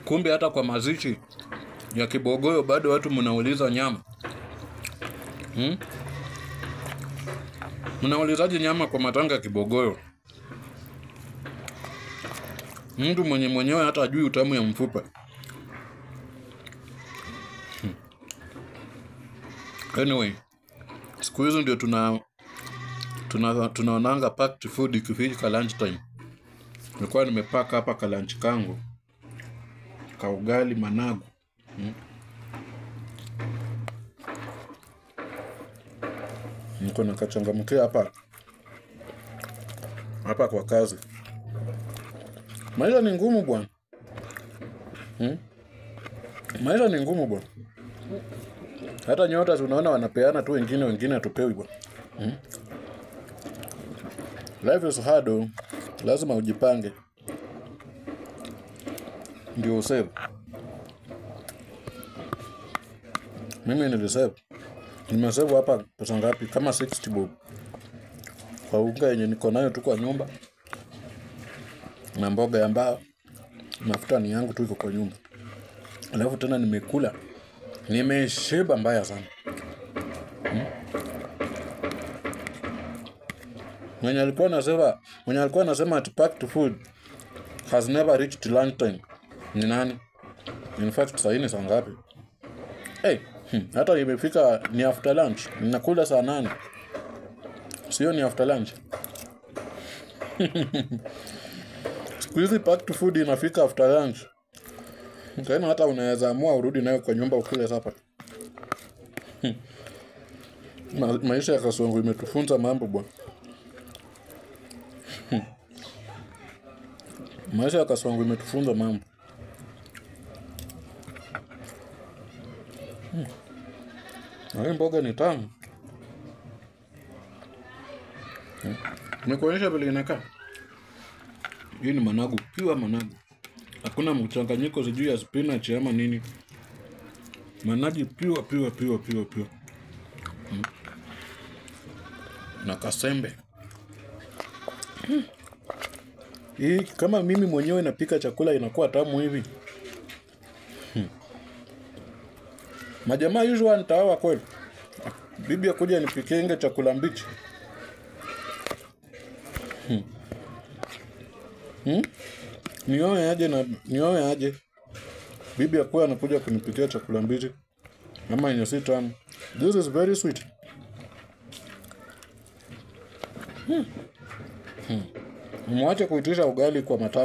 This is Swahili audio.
Kumbe hata kwa mazishi ya Kibogoyo bado watu mnauliza nyama. Mnaulizaje nyama kwa matanga ya Kibogoyo? Mtu mwenyewe hata hajui utamu ya mfupa. Anyway, siku hizo ndio tunaonanga packed food ikifika lunch time. Nilikuwa nimepaka hapa ka lunch kangu, ka ugali managu. Niko nakachangamkia hapa kwa kazi. Maisha ni ngumu bwana. Maisha ni ngumu bwana. Hata nyota tunaona wanapeana tu, wengine hatupewi bwana. Life is hard. Lazima ujipange ndio usave. Mimi nilisave. Nimesave hapa pesa ngapi? Kama 60 bob. Kwa unga yenye niko nayo tu kwa nyumba. Na mboga ya mbao. Mafuta ni yangu tu iko kwa nyumba. Alafu tena nimekula. Nimeshiba mbaya sana. Mwenye alikuwa anasema at packed food has never reached lunch time. Ni nani? In fact saa hii ni saa ngapi? Hata imefika ni after lunch. Ninakula saa 8. Sio ni after lunch. Siku hizi packed food inafika after lunch. Tena hata unaweza amua urudi nayo kwa nyumba ukule sapa. Maisha ya Kasongo imetufunza mambo bwana. Maisha ya Kasongo imetufunza mambo. Hii mboga ni tamu. Nikuonyesha vile inakaa. Hii ni managu, pure managu. Hakuna mchanganyiko sijui ya spinach ama nini. Managu pure. Na kasembe. Hii kama mimi mwenyewe napika chakula inakuwa tamu hivi. Majamaa usually nitawa kweli. Bibi akuja nipikenge chakula mbichi. Nioe aje. Bibi akuwa anakuja kunipikia chakula mbichi. Mama yenye si tamu. This is very sweet. Mwache kuitisha ugali kwa matanga.